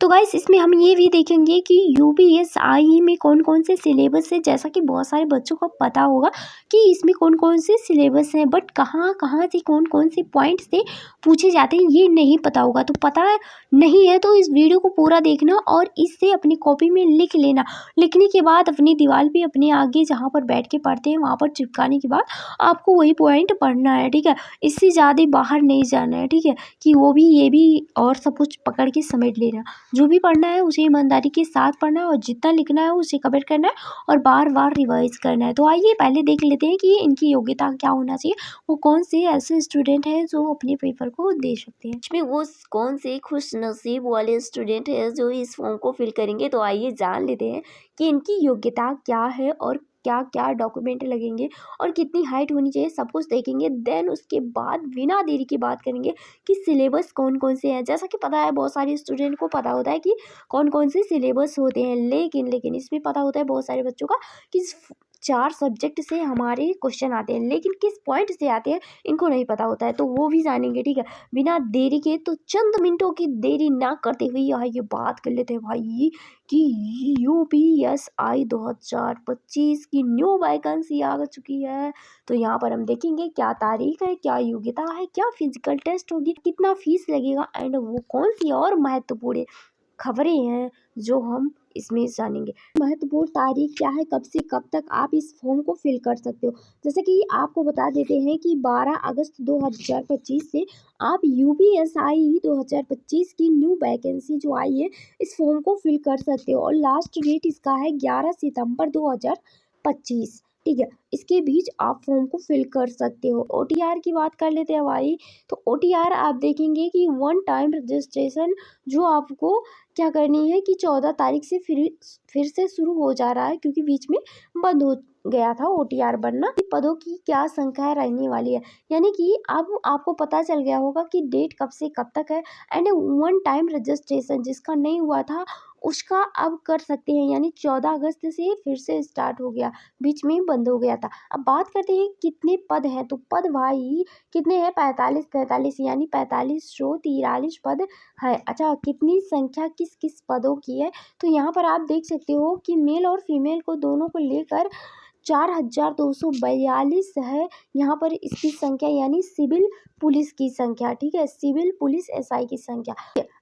तो गाइस इसमें हम ये भी देखेंगे कि यूपीएसआई में कौन कौन से सिलेबस है। जैसा कि बहुत सारे बच्चों को पता होगा कि इसमें कौन कौन से सिलेबस हैं, बट कहाँ कहाँ से कौन कौन से पॉइंट से पूछे जाते हैं ये नहीं पता होगा। तो पता नहीं है तो इस वीडियो को पूरा देखना और इससे अपनी कॉपी में लिख लेना। लिखने के बाद अपनी दीवार पे अपने आगे जहाँ पर बैठ के पढ़ते हैं वहाँ पर चिपकाने के बाद आपको वही पॉइंट पढ़ना है, ठीक है। इससे ज़्यादा बाहर नहीं जाना है, ठीक है, कि वो भी ये भी और सब कुछ पकड़ के समेट लेना। जो भी पढ़ना है उसे ईमानदारी के साथ पढ़ना है और जितना लिखना है उसे कवर करना है और बार बार रिवाइज करना है। तो आइए पहले देख लेते हैं कि इनकी योग्यता क्या होना चाहिए, वो कौन से ऐसे स्टूडेंट हैं जो अपने पेपर को दे सकते हैं। इसमें वो कौन से खुश नसीब वाले स्टूडेंट हैं जो इस फॉर्म को फिल करेंगे। तो आइए जान लेते हैं कि इनकी योग्यता क्या है और क्या क्या डॉक्यूमेंट लगेंगे और कितनी हाइट होनी चाहिए, सब कुछ देखेंगे। देन उसके बाद बिना देरी की बात करेंगे कि सिलेबस कौन कौन से हैं। जैसा कि पता है बहुत सारे स्टूडेंट को पता होता है कि कौन कौन से सिलेबस होते हैं, लेकिन इसमें पता होता है बहुत सारे बच्चों का कि 4 सब्जेक्ट से हमारे क्वेश्चन आते हैं, लेकिन किस पॉइंट से आते हैं इनको नहीं पता होता है। तो वो भी जानेंगे, ठीक है। बिना देरी के तो चंद मिनटों की देरी ना करते हुए यहाँ ये बात कर लेते हैं भाई कि यूपीएसआई 2025 की न्यू वैकेंसी आ चुकी है। तो यहाँ पर हम देखेंगे क्या तारीख है, क्या योग्यता है, क्या फिजिकल टेस्ट होगी, कितना फीस लगेगा एंड वो कौन सी और महत्वपूर्ण खबरें हैं जो हम इसमें जानेंगे। महत्वपूर्ण तारीख क्या है, कब से कब तक आप इस फॉर्म को फिल कर सकते हो। जैसे कि आपको बता देते हैं कि 12 अगस्त 2025 से आप यूपीएसआई 2025 की न्यू वैकेंसी जो आई है इस फॉर्म को फिल कर सकते हो और लास्ट डेट इसका है 11 सितंबर 2025, ठीक है। इसके बीच आप फॉर्म को फिल कर सकते हो। ओटीआर की बात कर लेते हैं भाई। तो ओटीआर आप देखेंगे कि वन टाइम रजिस्ट्रेशन जो आपको क्या करनी है कि 14 तारीख से फिर से शुरू हो जा रहा है, क्योंकि बीच में बंद हो गया था ओटीआर बनना। पदों की क्या संख्या रहने वाली है, यानी कि अब आपको पता चल गया होगा कि डेट कब से कब तक है। एंड वन टाइम रजिस्ट्रेशन जिसका नहीं हुआ था उसका अब कर सकते हैं, यानी 14 अगस्त से फिर से स्टार्ट हो गया, बीच में बंद हो गया था। अब बात करते हैं कितने पद हैं। तो पद भाई कितने हैं, 45 यानी 4543 पद है। अच्छा, कितनी संख्या किस किस पदों की है। तो यहाँ पर आप देख सकते हो कि मेल और फीमेल को दोनों को लेकर 4242 है यहाँ पर इसकी संख्या, यानी सिविल पुलिस की संख्या, ठीक है, सिविल पुलिस एसआई की संख्या।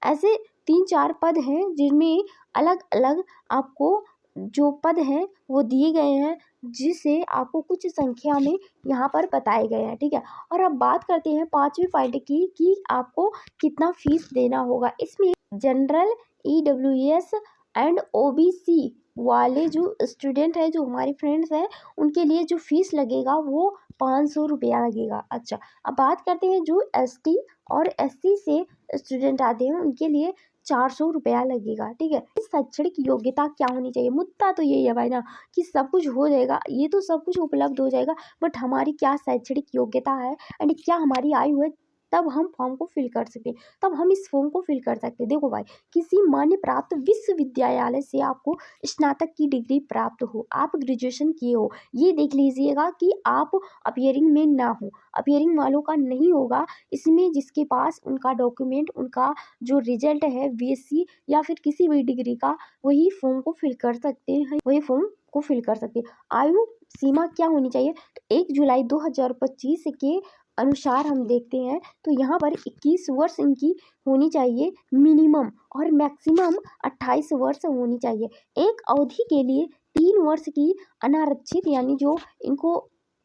ऐसे 3-4 पद हैं जिनमें अलग अलग आपको जो पद हैं वो दिए गए हैं, जिसे आपको कुछ संख्या में यहाँ पर बताए गए हैं, ठीक है। और अब बात करते हैं 5वें पॉइंट की कि आपको कितना फीस देना होगा। इसमें जनरल, ईडब्ल्यूएस एंड ओबीसी वाले जो स्टूडेंट है, जो हमारे फ्रेंड्स हैं, उनके लिए जो फीस लगेगा वो 500 रुपया लगेगा। अच्छा, अब बात करते हैं जो एसटी और एससी से स्टूडेंट आते हैं उनके लिए 400 रुपया लगेगा, ठीक है। शैक्षणिक योग्यता क्या होनी चाहिए, मुद्दा तो यही है भाई ना कि सब कुछ हो जाएगा, ये तो सब कुछ उपलब्ध हो जाएगा, बट हमारी क्या शैक्षणिक योग्यता है एंड क्या हमारी आयु है, तब हम फॉर्म को फिल कर सकते हैं, तब हम इस फॉर्म को फिल कर सकते हैं। देखो भाई, किसी मान्य प्राप्त विश्वविद्यालय से आपको स्नातक की डिग्री प्राप्त हो, आप ग्रेजुएशन किए हो, ये देख लीजिएगा कि आप अपियरिंग में ना हो। अपियरिंग वालों का नहीं होगा इसमें, जिसके पास उनका डॉक्यूमेंट, उनका जो रिजल्ट है बीएससी या फिर किसी भी डिग्री का, वही फॉर्म को फिल कर सकते हैं, वही फॉर्म को फिल कर सकते हैं। आयु सीमा क्या होनी चाहिए, तो 1 जुलाई 2025 के अनुसार हम देखते हैं तो यहाँ पर 21 वर्ष इनकी होनी चाहिए मिनिमम, और मैक्सिमम 28 वर्ष होनी चाहिए। एक अवधि के लिए 3 वर्ष की अनारक्षित, यानी जो इनको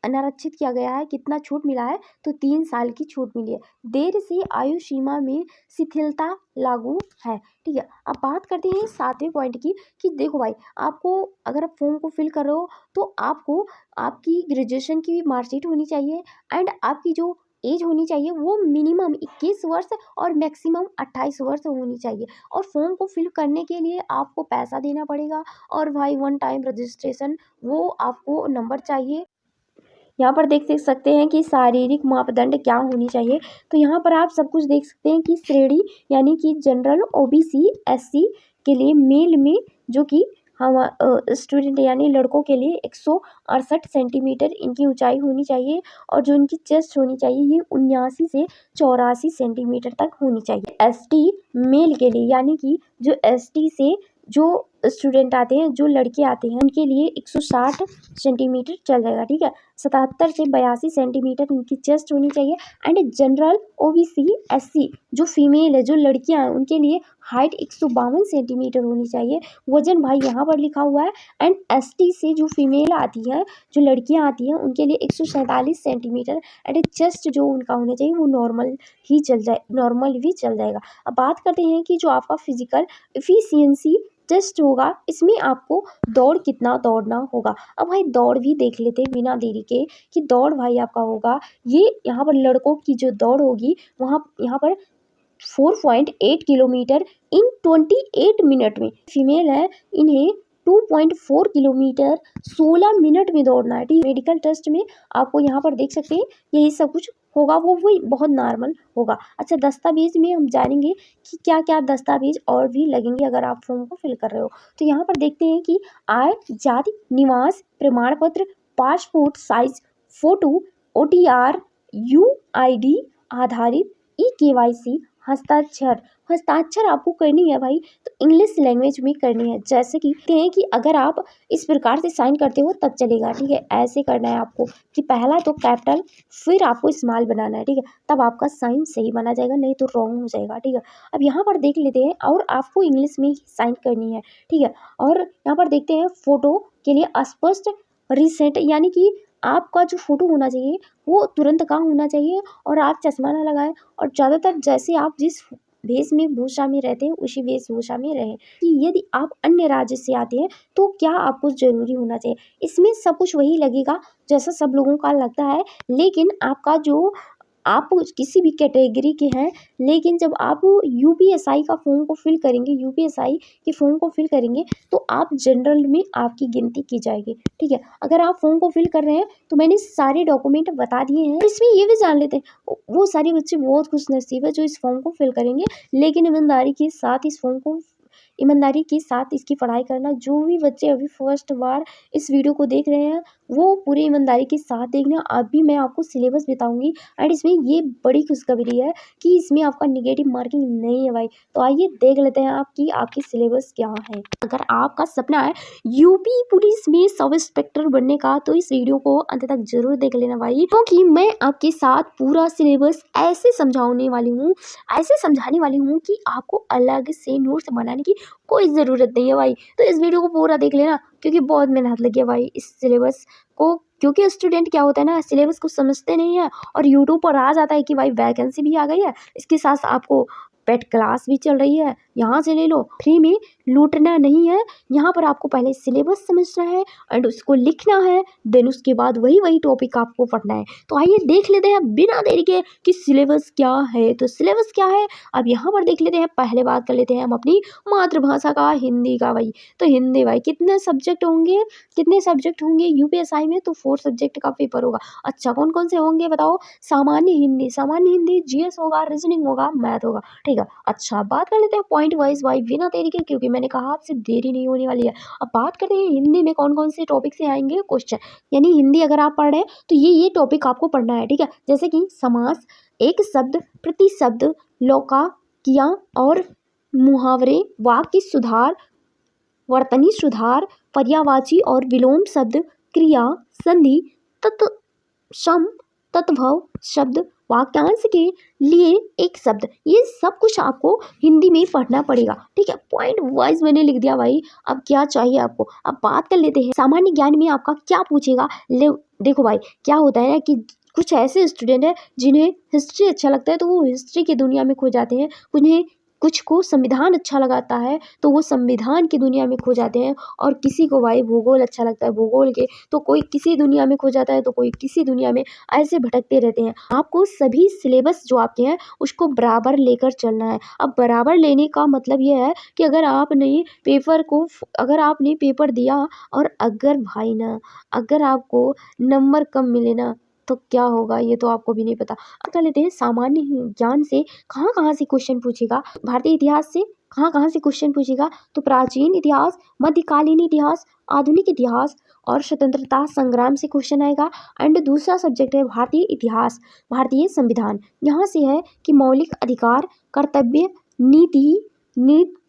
अनारक्षित किया गया है, कितना छूट मिला है, तो 3 साल की छूट मिली है। देर से आयु सीमा में शिथिलता लागू है, ठीक है। अब बात करते हैं 7वें पॉइंट की कि देखो भाई, आपको अगर आप फॉर्म को फिल कर रहे हो तो आपको आपकी ग्रेजुएशन की मार्कशीट होनी चाहिए एंड आपकी जो एज होनी चाहिए वो मिनिमम 21 वर्ष और मैक्सिमम 28 वर्ष होनी चाहिए। और फॉर्म को फिल करने के लिए आपको पैसा देना पड़ेगा, और भाई वन टाइम रजिस्ट्रेशन वो आपको नंबर चाहिए। यहाँ पर देख सकते हैं कि शारीरिक मापदंड क्या होनी चाहिए। तो यहाँ पर आप सब कुछ देख सकते हैं कि श्रेणी, यानी कि जनरल, ओबीसी, एससी के लिए मेल में जो कि हम स्टूडेंट यानी लड़कों के लिए 168 सेंटीमीटर इनकी ऊंचाई होनी चाहिए और जो इनकी चेस्ट होनी चाहिए ये 79 से 84 सेंटीमीटर तक होनी चाहिए। एसटी मेल के लिए यानी कि जो एसटी से जो स्टूडेंट आते हैं, जो लड़के आते हैं, उनके लिए 160 सेंटीमीटर चल जाएगा, ठीक है। 77 से 82 सेंटीमीटर इनकी चेस्ट होनी चाहिए। एंड जनरल ओबीसी एससी जो फीमेल है, जो लड़कियां हैं, उनके लिए हाइट 152 सेंटीमीटर होनी चाहिए। वजन भाई यहाँ पर लिखा हुआ है। एंड एसटी से जो फीमेल आती है, जो लड़कियां आती हैं, उनके लिए 147 सेंटीमीटर। एंड चेस्ट जो उनका होना चाहिए वो नॉर्मल भी चल जाएगा। अब बात करते हैं कि जो आपका फिजिकल एफिशिएंसी टेस्ट होगा, इसमें आपको दौड़ कितना दौड़ना होगा। अब भाई दौड़ भी देख लेते हैं बिना देरी के कि दौड़ भाई आपका होगा, ये यहाँ पर लड़कों की जो दौड़ होगी वहाँ यहाँ पर 4.8 किलोमीटर इन 28 मिनट में। फीमेल है, इन्हें 2.4 किलोमीटर 16 मिनट में दौड़ना है, ठीक। मेडिकल टेस्ट में आपको यहाँ पर देख सकते हैं यही सब कुछ होगा, वो वही बहुत नॉर्मल होगा। अच्छा, दस्तावेज में हम जानेंगे कि क्या क्या दस्तावेज और भी लगेंगे अगर आप फॉर्म को फिल कर रहे हो। तो यहाँ पर देखते हैं कि आय, जाति, निवास प्रमाण पत्र, passport size photo, OTR, UID आधारित EKYC, हस्ताक्षर आपको करनी है भाई, तो इंग्लिश लैंग्वेज में करनी है। जैसे कि कहते हैं कि अगर आप इस प्रकार से साइन करते हो तब चलेगा, ठीक है। ऐसे करना है आपको कि पहला तो कैपिटल फिर आपको स्मॉल बनाना है, ठीक है, तब आपका साइन सही बना जाएगा, नहीं तो रॉन्ग हो जाएगा, ठीक है। अब यहाँ पर देख लेते हैं, और आपको इंग्लिश में ही साइन करनी है, ठीक है। और यहाँ पर देखते हैं फोटो के लिए स्पष्ट रिसेंट यानी कि आपका जो फोटो होना चाहिए वो तुरंत का होना चाहिए और आप चश्मा ना लगाएं, और ज़्यादातर जैसे आप जिस वेशभूषा में रहते हैं उसी वेशभूषा में रहें। कि यदि आप अन्य राज्य से आते हैं तो क्या आपको जरूरी होना चाहिए, इसमें सब कुछ वही लगेगा जैसा सब लोगों का लगता है। लेकिन आपका जो आप किसी भी कैटेगरी के हैं, लेकिन जब आप यूपीएसआई का फॉर्म को फिल करेंगे, यूपीएसआई के फॉर्म को फिल करेंगे तो आप जनरल में आपकी गिनती की जाएगी, ठीक है। अगर आप फॉर्म को फिल कर रहे हैं तो मैंने सारे डॉक्यूमेंट बता दिए हैं। इसमें ये भी जान लेते हैं वो सारे बच्चे बहुत खुश नसीब है जो इस फॉर्म को फिल करेंगे, लेकिन ईमानदारी के साथ इसकी पढ़ाई करना। जो भी बच्चे अभी फर्स्ट बार इस वीडियो को देख रहे हैं वो पूरी ईमानदारी के साथ देखना। अभी मैं आपको सिलेबस बताऊंगी एंड इसमें ये बड़ी खुशखबरी है कि इसमें आपका निगेटिव मार्किंग नहीं है भाई। तो आइए देख लेते हैं आपकी सिलेबस क्या है। अगर आपका सपना है यूपी पुलिस में सब इंस्पेक्टर बनने का तो इस वीडियो को अंत तक जरूर देख लेना भाई, क्योंकि मैं आपके साथ पूरा सिलेबस ऐसे समझाने वाली हूँ कि आपको अलग से नोट्स बनाने की कोई ज़रूरत नहीं है भाई। तो इस वीडियो को पूरा देख लेना क्योंकि बहुत मेहनत लगी है भाई इस सिलेबस को, क्योंकि स्टूडेंट क्या होता है ना, सिलेबस को समझते नहीं है और यूट्यूब पर आ जाता है कि भाई वैकेंसी भी आ गई है, इसके साथ आपको पेड क्लास भी चल रही है, यहाँ से ले लो, फ्री में लूटना नहीं है। यहाँ पर आपको पहले सिलेबस समझना है एंड उसको लिखना है, देन उसके बाद वही टॉपिक आपको पढ़ना है। तो आइए देख लेते हैं बिना देरी के कि सिलेबस क्या है। तो सिलेबस क्या है अब यहाँ पर देख लेते हैं। पहले बात कर लेते हैं हम अपनी मातृभाषा का, हिंदी का भाई। तो हिंदी भाई कितने सब्जेक्ट होंगे यूपीएसआई में, तो 4 सब्जेक्ट का पेपर होगा। अच्छा, कौन कौन से होंगे बताओ। सामान्य हिंदी, जीएस होगा, रीजनिंग होगा, मैथ होगा, ठीक है। अच्छा, बात कर लेते हैं पॉइंट वाइज भाई बिना देरी के, क्योंकि मैंने कहा आपसे देरी नहीं होने वाली है। अब बात करते हैं हिंदी में कौन कौन से टॉपिक से आएंगे क्वेश्चन, यानी हिंदी अगर आप पढ़ रहे हैं तो ये टॉपिक आपको पढ़ना है, ठीक है। जैसे कि समास, एक शब्द, प्रतिशब्द, लौकिया और मुहावरे, वाक्य सुधार, वर्तनी सुधार, पर्यायवाची और विलोम शब्द, क्रिया, संधि, तत्सम, तद्भव शब्द, वाक्यांश के लिए एक शब्द, ये सब कुछ आपको हिंदी में पढ़ना पड़ेगा, ठीक है। पॉइंट वाइज मैंने लिख दिया भाई। अब क्या चाहिए आपको, अब बात कर लेते हैं सामान्य ज्ञान में आपका क्या पूछेगा। देखो भाई, क्या होता है ना कि कुछ ऐसे स्टूडेंट हैं जिन्हें हिस्ट्री अच्छा लगता है तो वो हिस्ट्री की दुनिया में खो जाते हैं, कुछ को संविधान अच्छा लगाता है तो वो संविधान की दुनिया में खो जाते हैं, और किसी को भाई भूगोल अच्छा लगता है, भूगोल के तो कोई किसी दुनिया में खो जाता है तो कोई किसी दुनिया में, ऐसे भटकते रहते हैं। आपको सभी सिलेबस जो आपके हैं उसको बराबर लेकर चलना है। अब बराबर लेने का मतलब ये है कि अगर आपने पेपर दिया और अगर आपको नंबर कम मिले ना तो क्या होगा ये तो आपको भी नहीं पता। अब कर लेते हैं सामान्य ज्ञान से कहाँ से क्वेश्चन पूछेगा। भारतीय इतिहास से कहाँ कहाँ से क्वेश्चन पूछेगा, तो प्राचीन इतिहास, मध्यकालीन इतिहास, आधुनिक इतिहास और स्वतंत्रता संग्राम से क्वेश्चन आएगा। एंड दूसरा सब्जेक्ट है भारतीय इतिहास, भारतीय संविधान। यहाँ से है कि मौलिक अधिकार, कर्तव्य,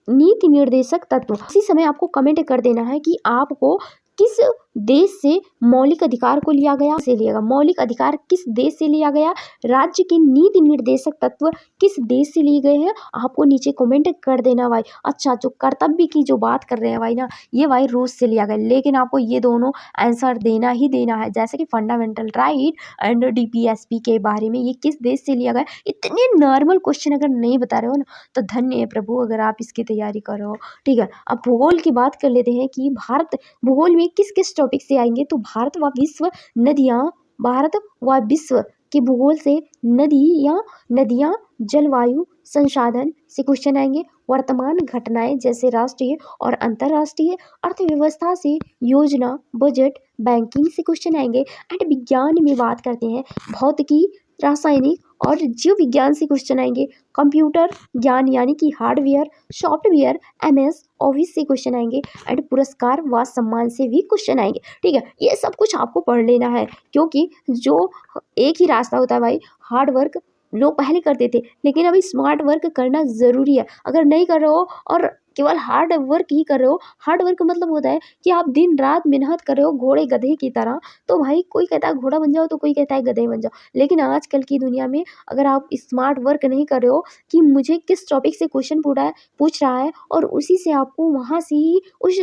नीति निर्देशक तत्व। इसी समय आपको कमेंट कर देना है कि आपको किस देश से मौलिक अधिकार को लिया गया, से लिया गया मौलिक अधिकार किस देश से लिया गया, राज्य के नीति निर्देशक तत्व किस देश से लिए गए हैं, आपको नीचे कमेंट कर देना भाई। अच्छा, जो कर्तव्य की जो बात कर रहे हैं भाई ना, ये भाई रूस से लिया गया, लेकिन आपको ये दोनों आंसर देना ही देना है, जैसे कि फंडामेंटल राइट एंड डीपीएसपी के बारे में ये किस देश से लिया गया। इतने नॉर्मल क्वेश्चन अगर नहीं बता रहे हो ना, तो धन्य है प्रभु अगर आप इसकी तैयारी कर रहे हो। ठीक है, अब भूगोल की बात कर लेते हैं कि भारत भूगोल में किस किस टॉपिक से आएंगे, तो भारत व विश्व नदियाँ, भारत व विश्व के भूगोल से नदियाँ, जलवायु संसाधन से क्वेश्चन आएंगे। वर्तमान घटनाएं जैसे राष्ट्रीय और अंतर्राष्ट्रीय, अर्थव्यवस्था से योजना, बजट, बैंकिंग से क्वेश्चन आएंगे। एंड विज्ञान में बात करते हैं भौतिकी, रासायनिक और जीव विज्ञान से क्वेश्चन आएंगे। कंप्यूटर ज्ञान यानी कि हार्डवेयर, सॉफ्टवेयर, एमएस ऑफिस से क्वेश्चन आएंगे। एंड पुरस्कार व सम्मान से भी क्वेश्चन आएंगे। ठीक है, ये सब कुछ आपको पढ़ लेना है, क्योंकि जो एक ही रास्ता होता है भाई, हार्ड वर्क लोग पहले करते थे, लेकिन अभी स्मार्ट वर्क करना ज़रूरी है। अगर नहीं कर रहे हो और केवल हार्ड वर्क ही कर रहे हो, हार्ड वर्क मतलब होता है कि आप दिन रात मेहनत कर रहे हो घोड़े गधे की तरह, तो भाई कोई कहता है घोड़ा बन जाओ, तो कोई कहता है गधे बन जाओ। लेकिन आजकल की दुनिया में अगर आप स्मार्ट वर्क नहीं कर रहे हो कि मुझे किस टॉपिक से क्वेश्चन पूछ रहा है और उसी से आपको वहाँ से ही उस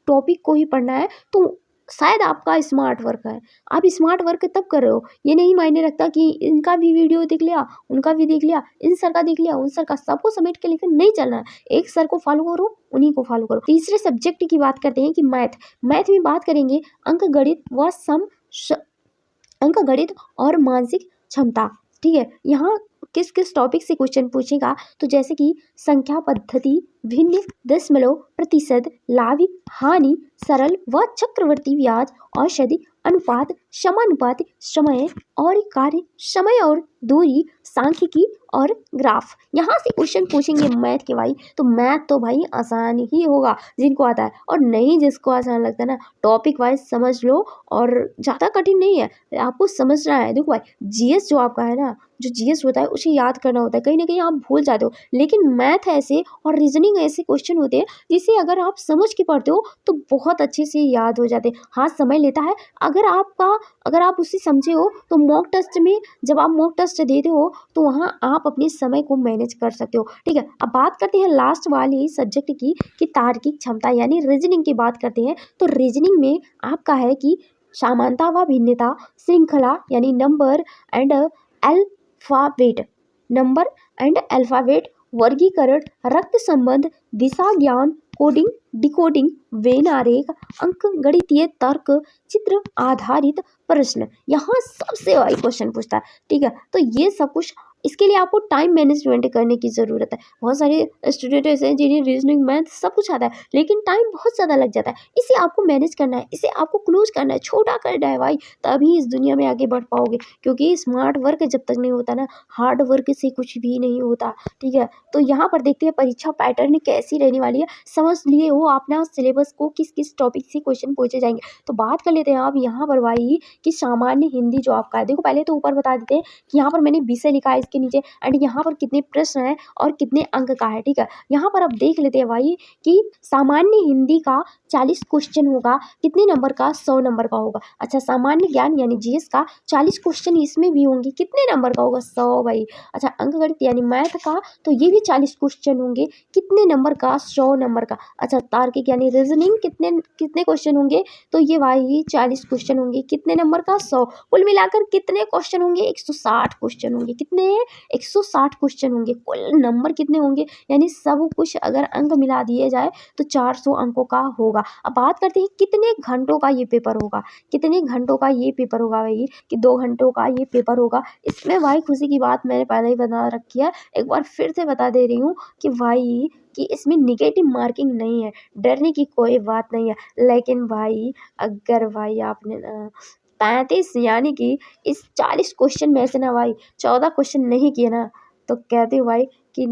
टॉपिक को ही पढ़ना है, तो शायद आपका स्मार्ट वर्क है। आप स्मार्ट वर्क तब कर रहे हो, ये नहीं मायने रखता कि इनका भी वीडियो देख लिया, उनका भी देख लिया, इन सर का देख लिया, उन सर का, सबको समेट के लेकर नहीं चलना है। एक सर को फॉलो करो, उन्हीं को फॉलो करो। तीसरे सब्जेक्ट की बात करते हैं कि मैथ में बात करेंगे अंक गणित व अंक गणित और मानसिक क्षमता। ठीक है, यहाँ किस किस टॉपिक से क्वेश्चन पूछेगा, तो जैसे कि संख्या पद्धति, भिन्न, दशमलव, प्रतिशत, लाभ, हानि, सरल व चक्रवर्ती ब्याज, औषधि, अनुपात, समानुपात, समय और कार्य, समय और दूरी, सांख्यिकी और ग्राफ। यहाँ से क्वेश्चन पूछेंगे मैथ के भाई। तो मैथ तो भाई आसान ही होगा जिनको आता है, और नहीं जिसको आसान लगता है ना, टॉपिक वाइज समझ लो, और ज़्यादा कठिन नहीं है, आपको समझना है। देखो भाई, जीएस जो आपका है ना, जो जीएस होता है उसे याद करना होता है, कहीं ना कहीं आप भूल जाते हो, लेकिन मैथ ऐसे और रीजनिंग ऐसे क्वेश्चन होते हैं जिसे अगर आप समझ के पढ़ते हो तो बहुत अच्छे से याद हो जाते हैं। हाँ, समय लेता है, अगर आप उसे समझे हो तो मॉक टेस्ट में जब आप मॉक टेस्ट देते हो तो वहाँ आप अपने समय को मैनेज कर सकते हो। ठीक है, अब बात करते हैं लास्ट वाली सब्जेक्ट की कि तार्किक क्षमता यानी रीजनिंग की बात करते हैं। तो रीजनिंग में आपका है कि समानता व भिन्नता, श्रृंखला यानी नंबर एंड अल्फाबेट, वर्गीकरण, रक्त संबंध, दिशा ज्ञान, कोडिंग, डिकोडिंग, वेन आरेख, अंक गणितीय तर्क, चित्र आधारित प्रश्न, यहाँ सबसे भारी क्वेश्चन पूछता है। ठीक है, तो ये सब कुछ, इसके लिए आपको टाइम मैनेजमेंट करने की ज़रूरत है। बहुत सारे स्टूडेंट ऐसे हैं जिन्हें रीजनिंग मैथ सब कुछ आता है, लेकिन टाइम बहुत ज़्यादा लग जाता है। इसे आपको मैनेज करना है, इसे आपको क्लोज करना है, छोटा करना है भाई, तभी इस दुनिया में आगे बढ़ पाओगे। क्योंकि स्मार्ट वर्क जब तक नहीं होता ना, हार्ड वर्क से कुछ भी नहीं होता। ठीक है, तो यहाँ पर देखते हैं परीक्षा पैटर्न कैसी रहने वाली है। समझ लिए हो अपना सिलेबस को, किस किस टॉपिक से क्वेश्चन पूछे जाएंगे। तो बात कर लेते हैं आप यहाँ पर भाई कि सामान्य हिंदी जो आपका है, देखो पहले तो ऊपर बता देते हैं कि यहाँ पर मैंने विषय लिखा है इसके नीचे, एंड यहाँ पर कितने प्रश्न हैं और कितने अंक का है। ठीक है, यहाँ पर आप देख लेते हैं भाई कि सामान्य हिंदी का 40 क्वेश्चन होगा, कितने नंबर का, 100 नंबर का होगा। अच्छा, सामान्य ज्ञान यानी जीएस का 40 क्वेश्चन इसमें भी होंगे, कितने नंबर का होगा, 100 भाई। अच्छा, अंक गणित यानी मैथ का, तो ये भी 40 क्वेश्चन होंगे, कितने नंबर का, 100 नंबर का। अच्छा, तार्किक यानी रीजनिंग, कितने क्वेश्चन होंगे, तो ये भाई 40 क्वेश्चन होंगे, कितने नंबर का, 100। कुल मिलाकर कितने क्वेश्चन होंगे, 160 क्वेश्चन होंगे। कितने, 160 क्वेश्चन होंगे। कुल नंबर कितने होंगे, यानी सब कुछ अगर अंक मिला दिए जाए तो 400 अंकों का होगा। अब बात करते हैं कितने घंटों का ये पेपर होगा, कितने घंटों का ये पेपर होगा भाई, कि 2 घंटों का ये पेपर होगा। इसमें भाई खुशी की बात मैंने पहले ही बता रखी है, एक बार फिर से बता दे रही हूँ कि भाई कि इसमें निगेटिव मार्किंग नहीं है, डरने की कोई बात नहीं है। लेकिन भाई अगर भाई आपने 35 यानी कि इस 40 क्वेश्चन में से ना भाई 14 क्वेश्चन नहीं किए ना, तो कहते हो भाई कि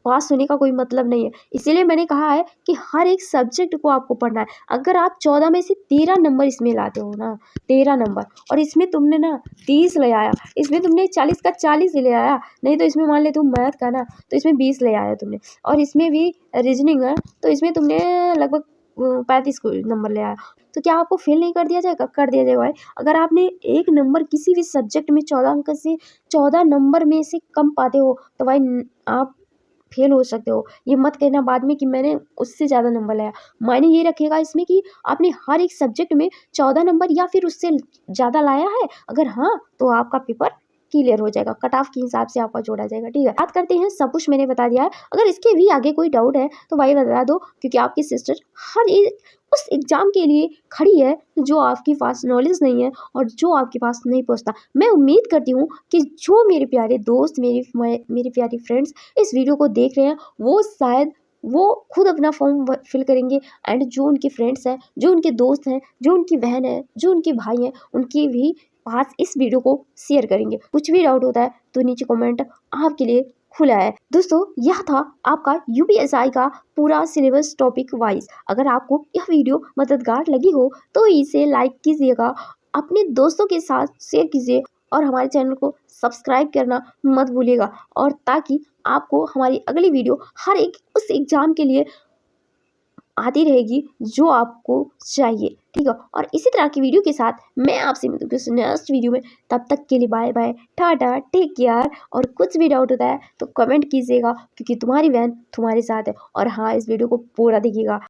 पास होने का कोई मतलब नहीं है। इसीलिए मैंने कहा है कि हर एक सब्जेक्ट को आपको पढ़ना है। अगर आप 14 में से 13 नंबर इसमें लाते हो ना, 13 नंबर, और इसमें तुमने ना 30 ले आया, इसमें तुमने 40 का 40 ही ले आया, नहीं तो इसमें मान ले तुम मैथ का ना तो इसमें 20 ले आया तुमने, और इसमें भी रीजनिंग है तो इसमें तुमने लगभग 35 को नंबर ले आया, तो क्या आपको फेल नहीं कर दिया जाएगा? कर दिया जाएगा भाई। अगर आपने एक नंबर किसी भी सब्जेक्ट में 14 अंक से 14 नंबर में से कम पाते हो तो भाई आप फेल हो सकते हो। ये मत कहना बाद में कि मैंने उससे ज़्यादा नंबर लाया। मायने ये रखेगा इसमें कि आपने हर एक सब्जेक्ट में 14 नंबर या फिर उससे ज़्यादा लाया है। अगर हाँ, तो आपका पेपर क्लियर हो जाएगा, कट ऑफ के हिसाब से आपका जोड़ा जाएगा। ठीक है, बात करते हैं, सब कुछ मैंने बता दिया है। अगर इसके भी आगे कोई डाउट है तो भाई बता दो, क्योंकि आपकी सिस्टर हर एक उस एग्ज़ाम के लिए खड़ी है जो आपके पास नॉलेज नहीं है और जो आपके पास नहीं पहुँचता। मैं उम्मीद करती हूँ कि जो मेरे प्यारे दोस्त, मेरी प्यारी फ्रेंड्स इस वीडियो को देख रहे हैं, वो शायद वो खुद अपना फॉर्म फिल करेंगे, एंड जो उनके फ्रेंड्स हैं, जो उनके दोस्त हैं, जो उनकी बहन है, जो उनके भाई हैं, उनकी भी पास इस वीडियो को शेयर करेंगे। कुछ भी डाउट होता है तो नीचे कमेंट आपके लिए खुला है। दोस्तों, यह था आपका यूपीएसआई का पूरा सिलेबस टॉपिक वाइज। अगर आपको यह वीडियो मददगार लगी हो तो इसे लाइक कीजिएगा, अपने दोस्तों के साथ शेयर कीजिए, और हमारे चैनल को सब्सक्राइब करना मत भूलिएगा, और ताकि आपको हमारी अगली वीडियो हर एक उस एग्ज़ाम के लिए आती रहेगी जो आपको चाहिए। ठीक है, और इसी तरह की वीडियो के साथ मैं आपसे मिलूंगी नेक्स्ट वीडियो में। तब तक के लिए bye bye, tata, take care. और कुछ भी डाउट होता है तो कमेंट कीजिएगा, क्योंकि तुम्हारी बहन तुम्हारे साथ है। और हाँ, इस वीडियो को पूरा देखिएगा।